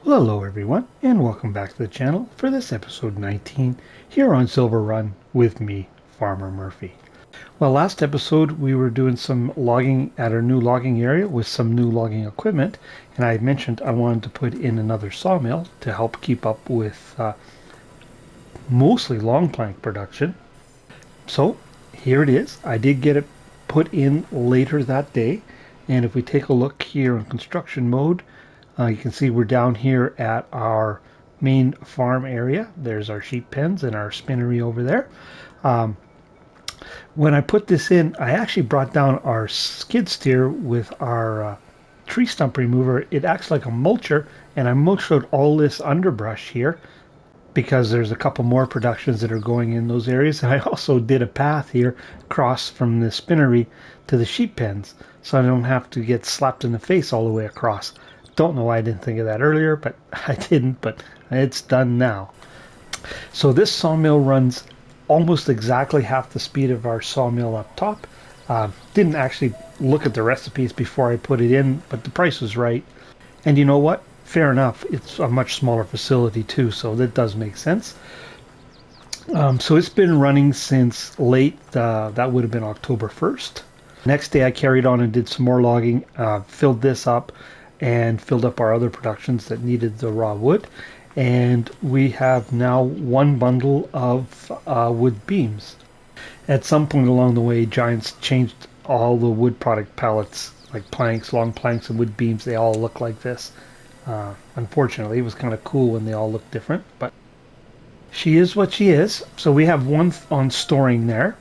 Well, hello everyone, and welcome back to the channel for this episode 19 here on Silverrun with me, Farmer Murphy. Well, last episode we were doing some logging at our new logging area with some new logging equipment, and I had mentioned I wanted to put in another sawmill to help keep up with mostly long plank production. So here it is. I did get it put in later that day, and if we take a look here in construction mode, you can see we're down here at our main farm area. There's our sheep pens and our spinnery over there. Um, when I put this in, I actually brought down our skid steer with our tree stump remover. It acts like a mulcher, and I mulched out all this underbrush here because there's a couple more productions that are going in those areas. And I also did a path here across from the spinnery to the sheep pens, so I don't have to get slapped in the face all the way across. Don't know why I didn't think of that earlier, but I didn't, but it's done now. So this sawmill runs almost exactly half the speed of our sawmill up top. Didn't actually look at the recipes before I put it in, but the price was right. And you know what? Fair enough. It's a much smaller facility too, so that does make sense. So it's been running since late, that would have been October 1st. Next day I carried on and did some more logging, filled this up, and filled up our other productions that needed the raw wood. And we have now one bundle of wood beams. At some point along the way, Giants changed all the wood product pallets, like planks, long planks, and wood beams. They all look like this. Unfortunately, it was kind of cool when they all look different, but she is what she is. So we have one on storing there,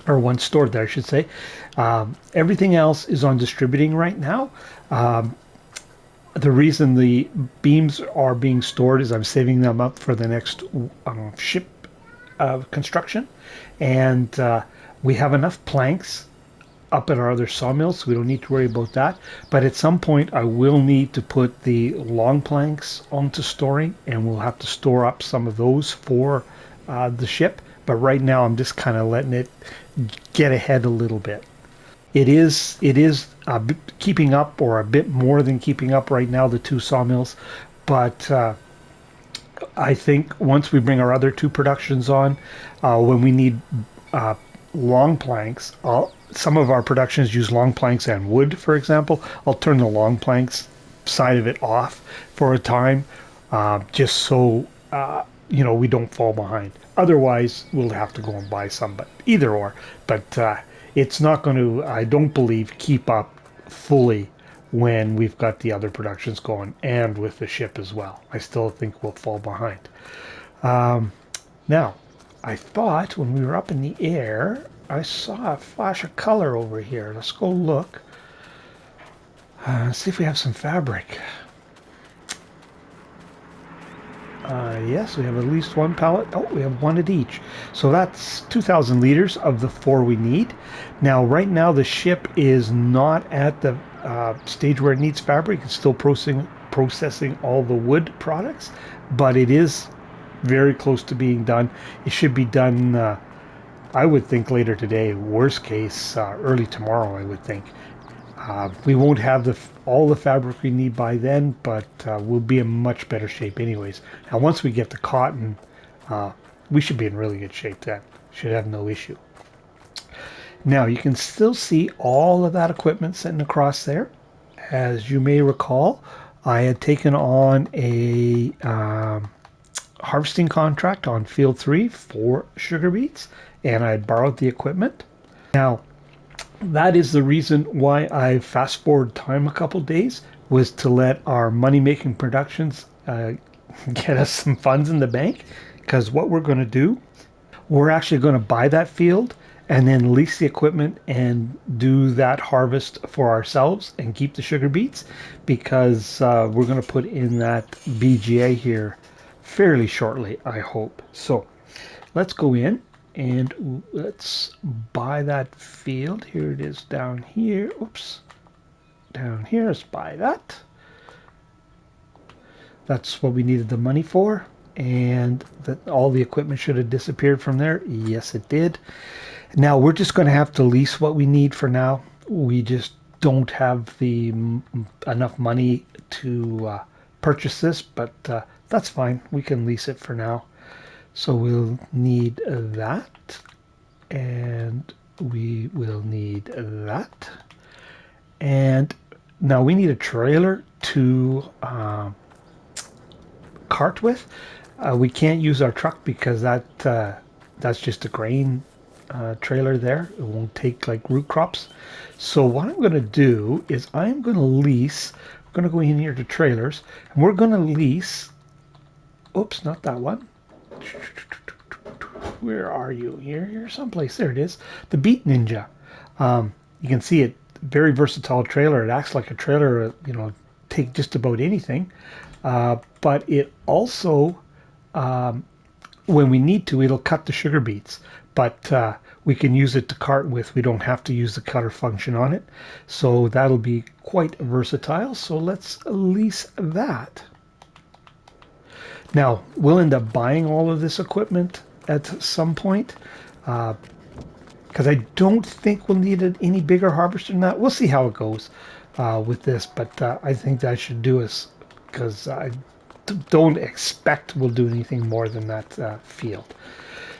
or one stored there, I should say. Everything else is on distributing right now. The reason the beams are being stored is I'm saving them up for the next ship construction, and we have enough planks up at our other sawmills, so we don't need to worry about that. But at some point, I will need to put the long planks onto storing, and we'll have to store up some of those for the ship. But right now, I'm just kind of letting it get ahead a little bit. It is keeping up, or a bit more than keeping up right now, the two sawmills. But I think once we bring our other two productions on, when we need long planks, some of our productions use long planks and wood, for example. I'll turn the long planks side of it off for a time, just so we don't fall behind. Otherwise, we'll have to go and buy some. But either or. But it's not going to, I don't believe, keep up fully when we've got the other productions going and with the ship as well. I still think we'll fall behind. Now, I thought when we were up in the air, I saw a flash of color over here. Let's go look. See if we have some fabric. Yes, we have at least one pallet. Oh, we have one at each. So that's 2,000 liters of the 4 we need. Now, right now, the ship is not at the stage where it needs fabric. It's still processing all the wood products, but it is very close to being done. It should be done, I would think, later today. Worst case, early tomorrow, I would think. We won't have all the fabric we need by then, but we'll be in much better shape anyways. Now, once we get the cotton, we should be in really good shape then. Should have no issue. Now, you can still see all of that equipment sitting across there. As you may recall, I had taken on a harvesting contract on Field 3 for sugar beets, and I had borrowed the equipment. Now, that is the reason why I fast forward time a couple days, was to let our money-making productions get us some funds in the bank. Because what we're going to do, we're actually going to buy that field and then lease the equipment and do that harvest for ourselves and keep the sugar beets, because we're going to put in that BGA here fairly shortly, I hope. So let's go in and let's buy that field. Here it is down here. Oops. Down here, let's buy that. That's what we needed the money for. And that all the equipment should have disappeared from there. Yes, it did. Now we're just going to have to lease what we need for now. We just don't have enough money to purchase this, but that's fine. We can lease it for now. So we'll need that, and we will need that. And now we need a trailer to cart with. We can't use our truck because that's just a grain trailer there. It won't take like root crops. So what I'm going to do is I'm going to lease. We're going to go in here to trailers, and we're going to lease. Oops, not that one. Where are you? Here, someplace. There it is. The Beet Ninja. You can see it. Very versatile trailer. It acts like a trailer. Take just about anything. But it also, when we need to, it'll cut the sugar beets. But we can use it to cart with. We don't have to use the cutter function on it. So that'll be quite versatile. So let's lease that. Now, we'll end up buying all of this equipment at some point, because I don't think we'll need any bigger harvester than that. We'll see how it goes with this, but I think that should do us, because I don't expect we'll do anything more than that field.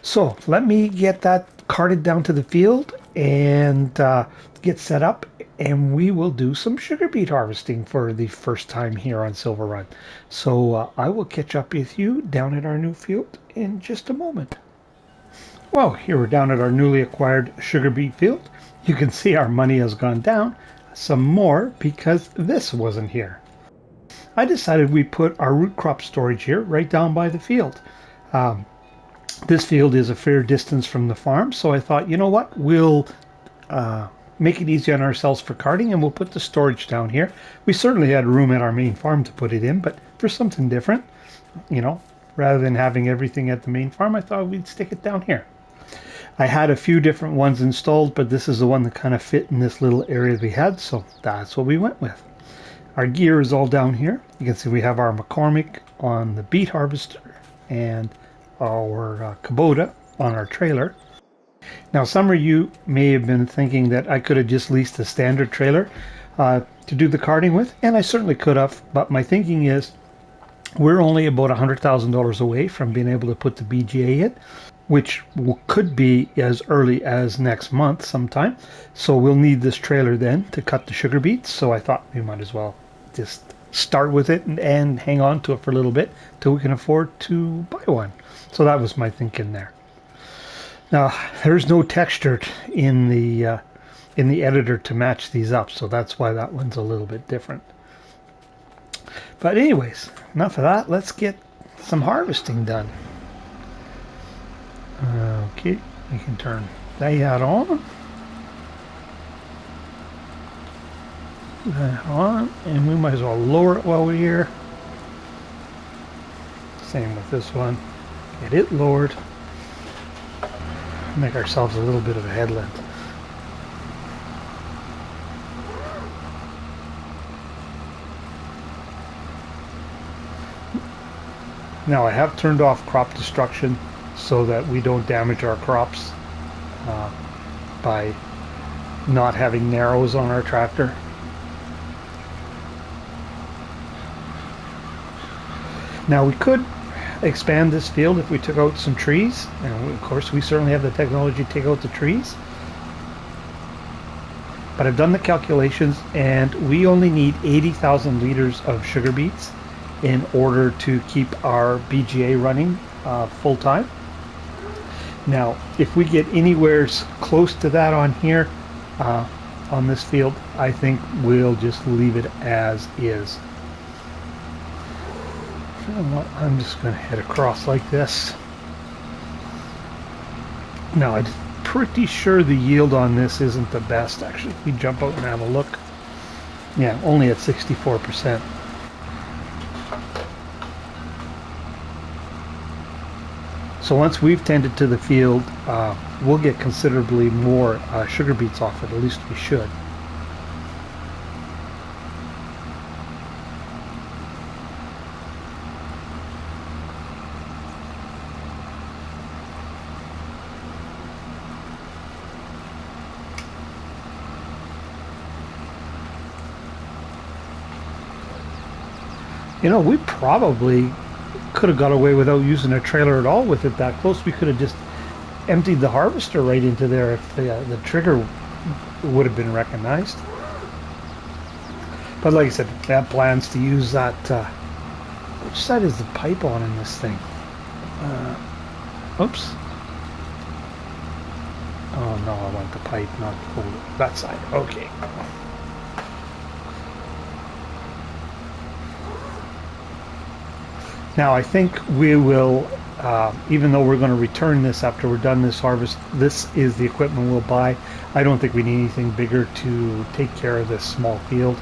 So let me get that carted down to the field and get set up, and we will do some sugar beet harvesting for the first time here on Silverrun. So I will catch up with you down at our new field in just a moment. Well, here we're down at our newly acquired sugar beet field. You can see our money has gone down some more because this wasn't here. I decided we put our root crop storage here right down by the field. This field is a fair distance from the farm, so I thought, you know what, we'll make it easy on ourselves for carting, and we'll put the storage down here. We certainly had room at our main farm to put it in, but for something different, rather than having everything at the main farm, I thought we'd stick it down here. I had a few different ones installed, but this is the one that kind of fit in this little area we had, so that's what we went with. Our gear is all down here. You can see we have our McCormick on the beet harvester and our Kubota on our trailer. Now, some of you may have been thinking that I could have just leased a standard trailer to do the carting with, and I certainly could have, but my thinking is we're only about $100,000 away from being able to put the BGA in, which could be as early as next month sometime. So we'll need this trailer then to cut the sugar beets, so I thought we might as well just start with it and hang on to it for a little bit till we can afford to buy one. So that was my thinking there. Now, there's no texture in the editor to match these up, so that's why that one's a little bit different. But anyways, enough of that. Let's get some harvesting done. Okay, we can turn that on. That on, and we might as well lower it while we're here. Same with this one. Get it lowered. Make ourselves a little bit of a headland. Now I have turned off crop destruction so that we don't damage our crops by not having narrows on our tractor. Now we could expand this field if we took out some trees, and of course we certainly have the technology to take out the trees. But I've done the calculations, and we only need 80,000 liters of sugar beets in order to keep our BGA running full time. Now, if we get anywhere close to that on here, on this field, I think we'll just leave it as is. I'm just going to head across like this. Now, I'm pretty sure the yield on this isn't the best. Actually, if we jump out and have a look, yeah, only at 64%. So once we've tended to the field, we'll get considerably more sugar beets off it. At least we should. You know, we probably could have got away without using a trailer at all with it that close. We could have just emptied the harvester right into there if the trigger would have been recognized. But like I said, I have plans to use that. Which side is the pipe on in this thing? Oops. Oh no, I want the pipe, not that side. Okay. Now I think we will, even though we're going to return this after we're done this harvest, this is the equipment we'll buy. I don't think we need anything bigger to take care of this small field.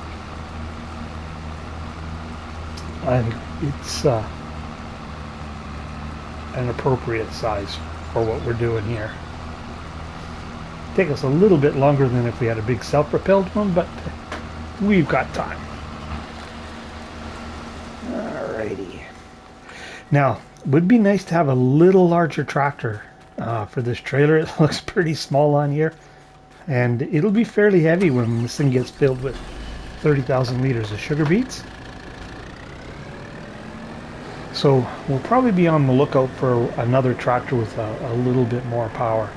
I think it's an appropriate size for what we're doing here. Take us a little bit longer than if we had a big self-propelled one, but we've got time. Alrighty. Now, it would be nice to have a little larger tractor for this trailer. It looks pretty small on here, and it'll be fairly heavy when this thing gets filled with 30,000 liters of sugar beets. So we'll probably be on the lookout for another tractor with a little bit more power.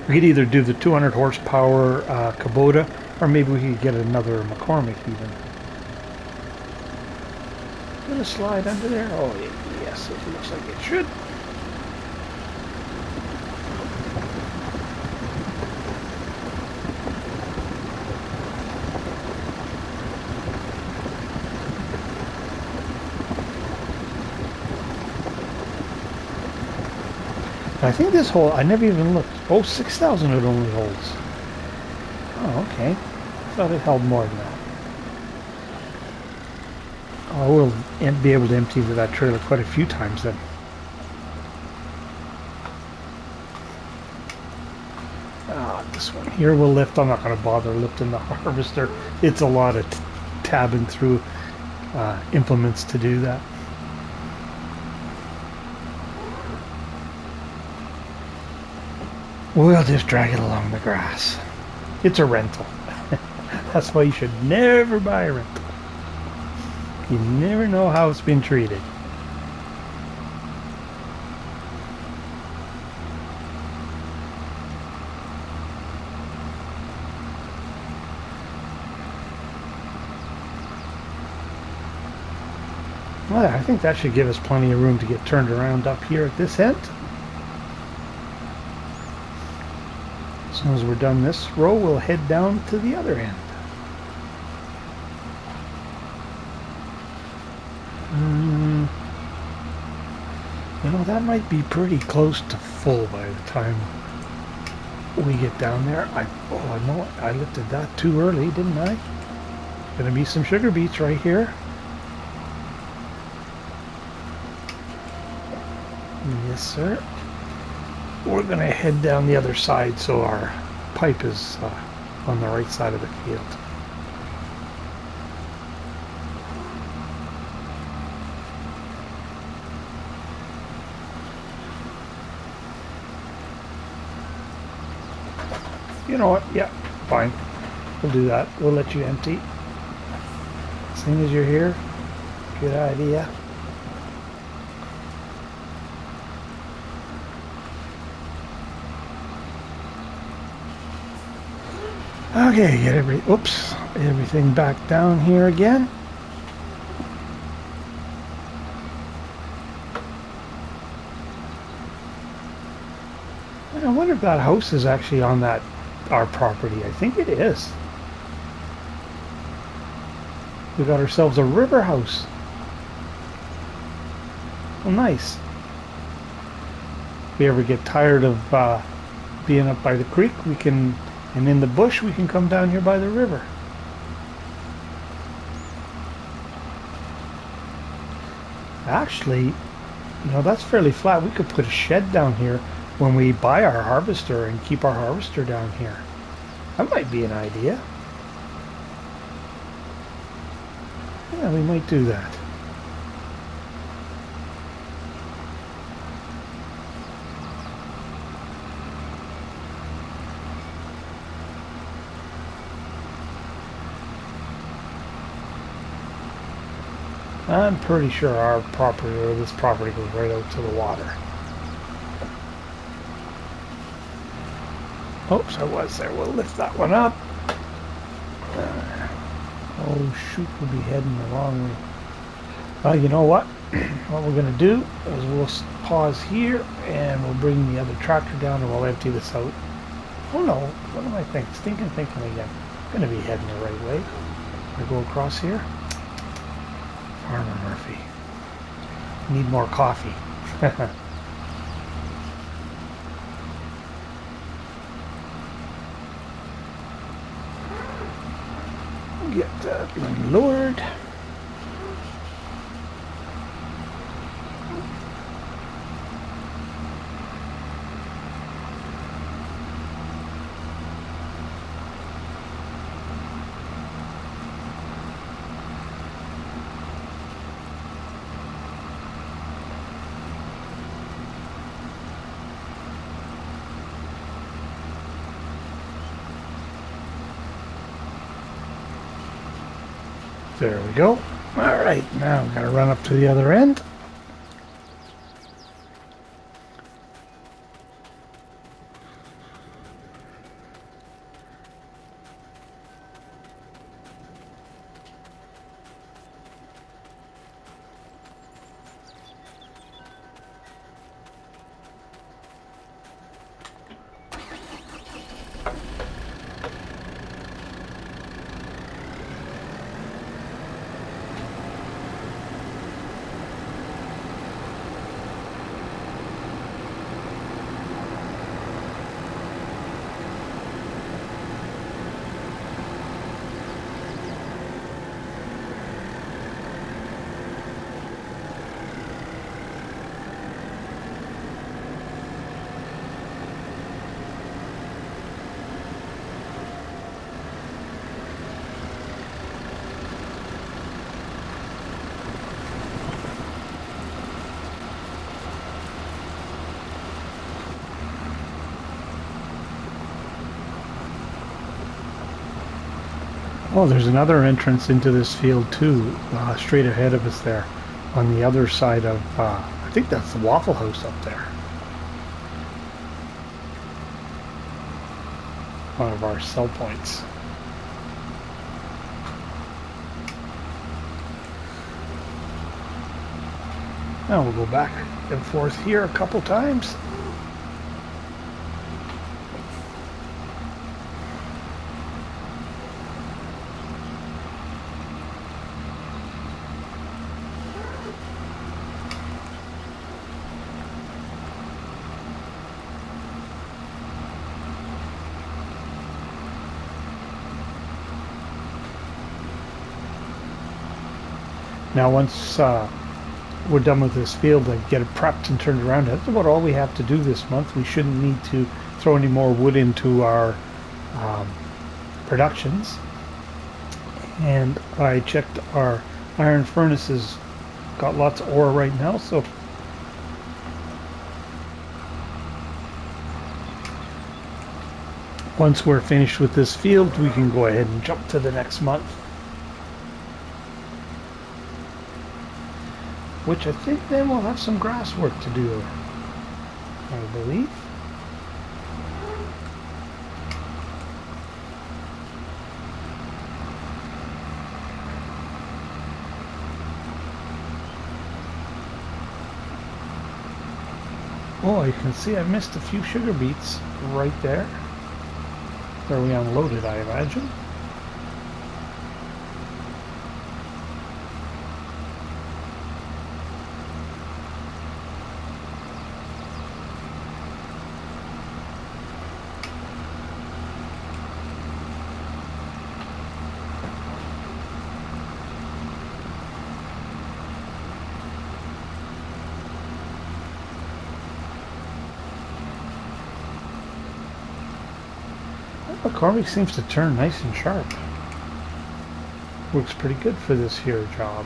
We could either do the 200 horsepower Kubota, or maybe we could get another McCormick even. Gonna slide under there? Oh yes, it looks like it should. I think this hole, I never even looked. Oh, 6,000 it only holds. Oh, okay. I thought it held more than that. Oh, we'll be able to empty into that trailer quite a few times then. This one here will lift. I'm not going to bother lifting the harvester. It's a lot of tabbing through implements to do that. We'll just drag it along the grass. It's a rental. That's why you should never buy a rental. You never know how it's been treated. Well, I think that should give us plenty of room to get turned around up here at this end. As soon as we're done this row, we'll head down to the other end. You know, that might be pretty close to full by the time we get down there. Oh, I know I lifted that too early, didn't I? Gonna be some sugar beets right here. Yes, sir. We're going to head down the other side so our pipe is on the right side of the field. You know what? Yeah, fine. We'll do that. We'll let you empty. As soon as you're here, good idea. Okay, get everything back down here again. I wonder if that house is actually on our property. I think it is. We got ourselves a river house. Well, nice. If we ever get tired of being up by the creek, we can. And in the bush, we can come down here by the river. Actually, you know, that's fairly flat. We could put a shed down here when we buy our harvester and keep our harvester down here. That might be an idea. Yeah, we might do that. I'm pretty sure our property, or this property, goes right out to the water. Oops, I was there. We'll lift that one up. Oh shoot, we'll be heading the wrong way. Well, you know what? What we're going to do is we'll pause here and we'll bring the other tractor down and we'll empty this out. Oh no, what am I thinking? Thinking again. I'm going to be heading the right way. I go across here. Farmer Murphy. Need more coffee. Get that one lowered. There we go. All right, now I'm going to run up to the other end. Oh, there's another entrance into this field too, straight ahead of us there, on the other side of, I think that's the Waffle House up there. One of our sell points. Now we'll go back and forth here a couple times. Now once we're done with this field and get it prepped and turned around, that's about all we have to do this month. We shouldn't need to throw any more wood into our productions. And I checked our iron furnaces, got lots of ore right now, so once we're finished with this field, we can go ahead and jump to the next month. Which I think then we'll have some grass work to do, I believe. Oh, you can see I missed a few sugar beets right there. Where we unloaded, I imagine. McCormick seems to turn nice and sharp. Works pretty good for this here job.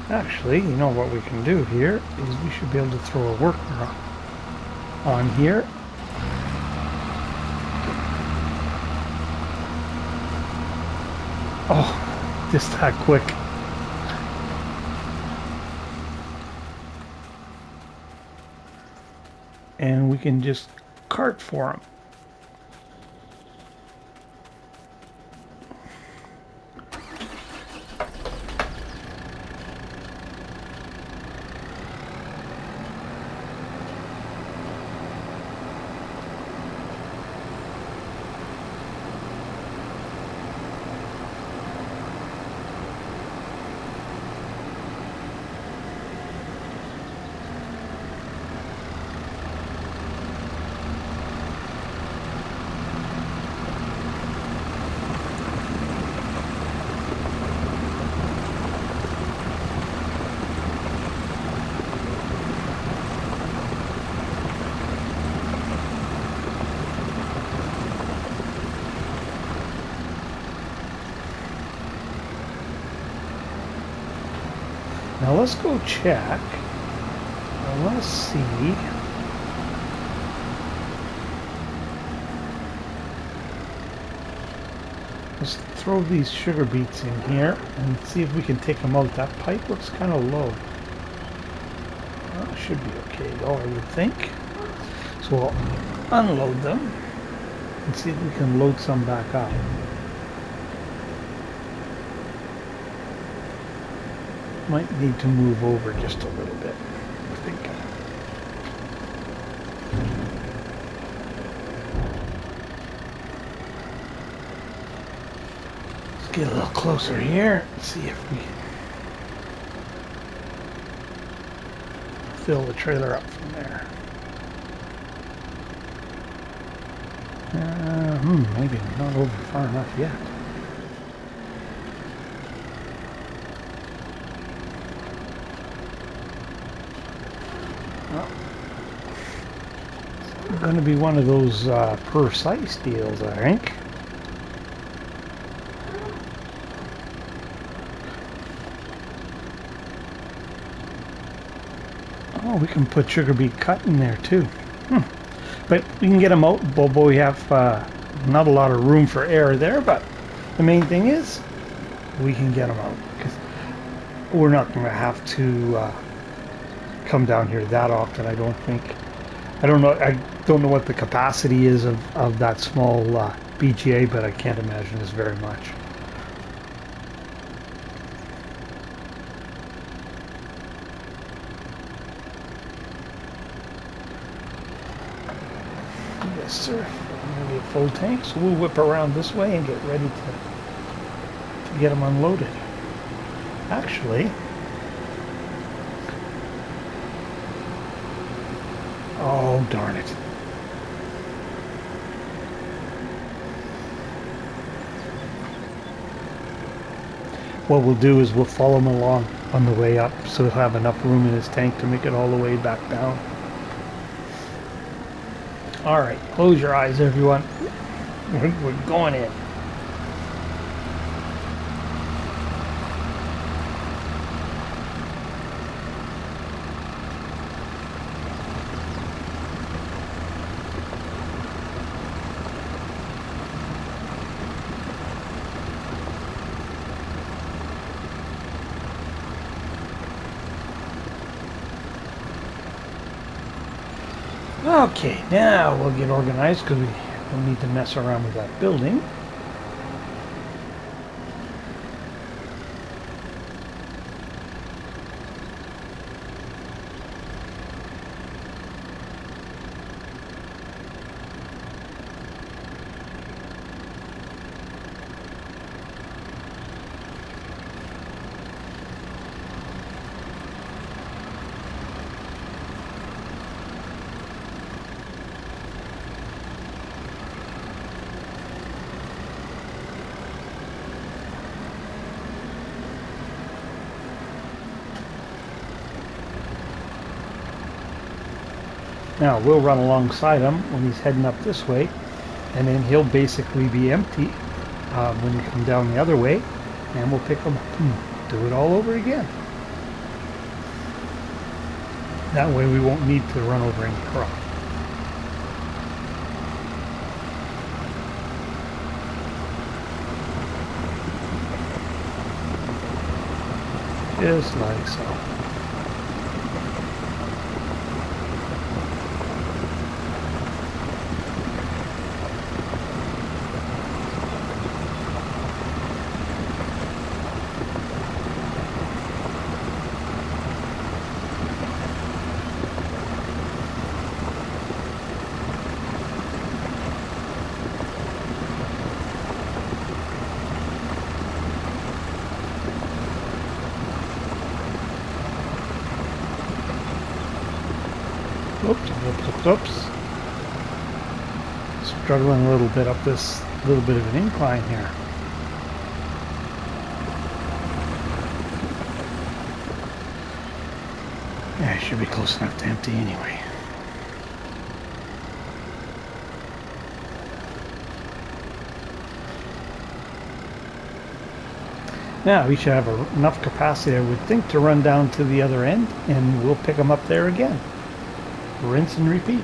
Actually, you know what we can do here is we should be able to throw a worker on here. Oh, just that quick. And we can just cart for him. Now let's go check. I want to see. Let's throw these sugar beets in here and see if we can take them out. That pipe looks kind of low. Well, it should be okay though, I would think. So we'll unload them and see if we can load some back up. Might need to move over just a little bit, I think. Let's get a little closer here and see if we fill the trailer up from there. Maybe not over far enough yet. It's going to be one of those per slice deals, I think. Oh, we can put sugar beet cut in there too. But we can get them out. Bobo, we have not a lot of room for error there, but the main thing is we can get them out because we're not going to have to come down here that often, I don't think. I don't know what the capacity is of that small BGA, but I can't imagine it's very much. Yes, sir. I'm going to be a full tank, so we'll whip around this way and get ready to get them unloaded. Actually, oh darn it. What we'll do is we'll follow him along on the way up so he'll have enough room in his tank to make it all the way back down. Alright, close your eyes everyone. We're going in. Okay, now we'll get organized because we don't need to mess around with that building. Now we'll run alongside him when he's heading up this way, and then he'll basically be empty when you come down the other way, and we'll pick him up and do it all over again. That way we won't need to run over any crop. Just like so. Oops. Struggling a little bit up this little bit of an incline here. Yeah, it should be close enough to empty anyway. Now we should have enough capacity, I would think, to run down to the other end, and we'll pick them up there again. Rinse and repeat.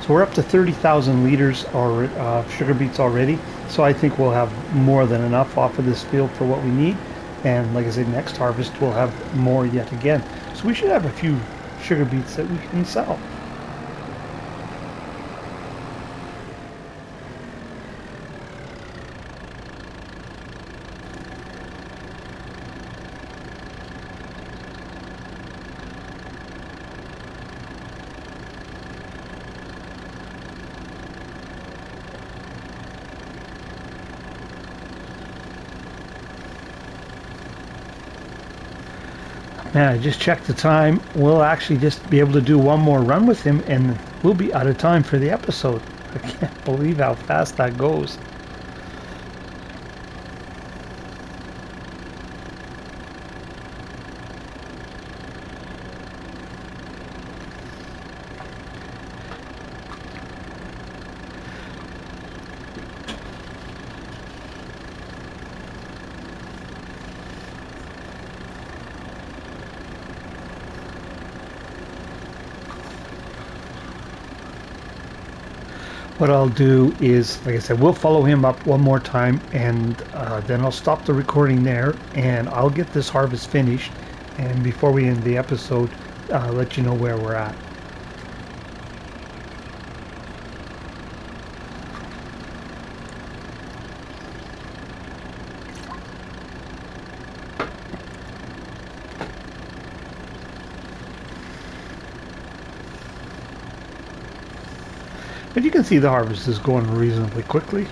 So we're up to 30,000 liters of sugar beets already. So I think we'll have more than enough off of this field for what we need. And like I said, next harvest we'll have more yet again. So we should have a few sugar beets that we can sell. Now I just checked the time. We'll actually just be able to do one more run with him and we'll be out of time for the episode. I can't believe how fast that goes. What I'll do is, like I said, we'll follow him up one more time, and then I'll stop the recording there, and I'll get this harvest finished, and before we end the episode, let you know where we're at. But you can see the harvest is going reasonably quickly.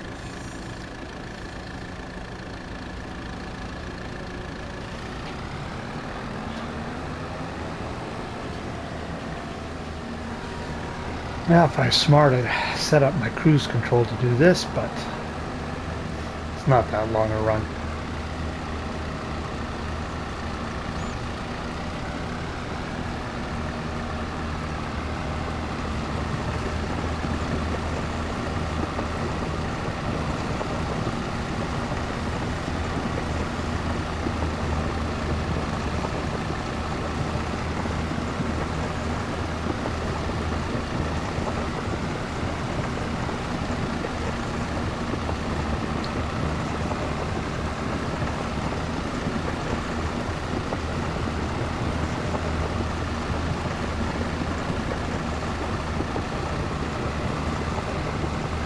Now if I was smart, I'd set up my cruise control to do this, but it's not that long a run.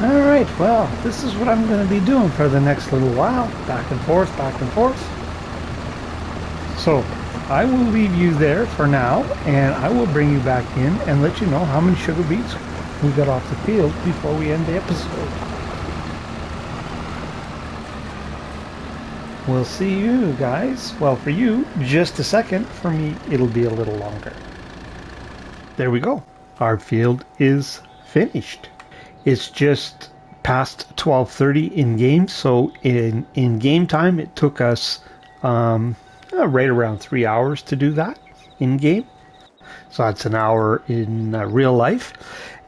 Alright, well, this is what I'm going to be doing for the next little while. Back and forth, back and forth. So, I will leave you there for now, and I will bring you back in and let you know how many sugar beets we got off the field before we end the episode. We'll see you guys. Well, for you, just a second. For me, it'll be a little longer. There we go. Our field is finished. It's just past 12:30 in game, so in game time it took us right around 3 hours to do that in game. So that's an hour in real life.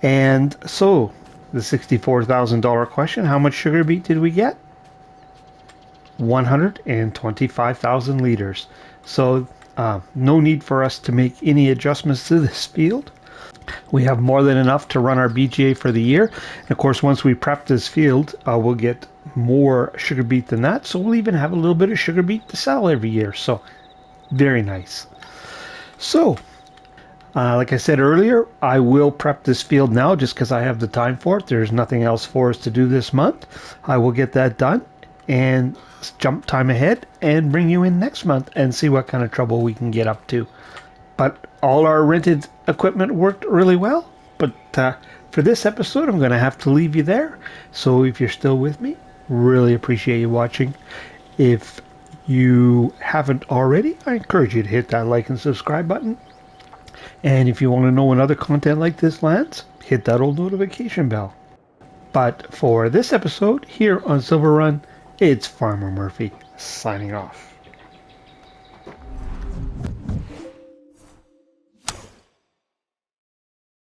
And so the $64,000 question: how much sugar beet did we get? 125,000 liters. So no need for us to make any adjustments to this field. We have more than enough to run our BGA for the year. And of course, once we prep this field, we'll get more sugar beet than that. So we'll even have a little bit of sugar beet to sell every year. So very nice. So like I said earlier, I will prep this field now just because I have the time for it. There's nothing else for us to do this month. I will get that done and jump time ahead and bring you in next month and see what kind of trouble we can get up to. But all our rented equipment worked really well. But for this episode, I'm going to have to leave you there. So if you're still with me, really appreciate you watching. If you haven't already, I encourage you to hit that like and subscribe button. And if you want to know when other content like this lands, hit that old notification bell. But for this episode here on Silverrun, it's Farmer Murphy signing off.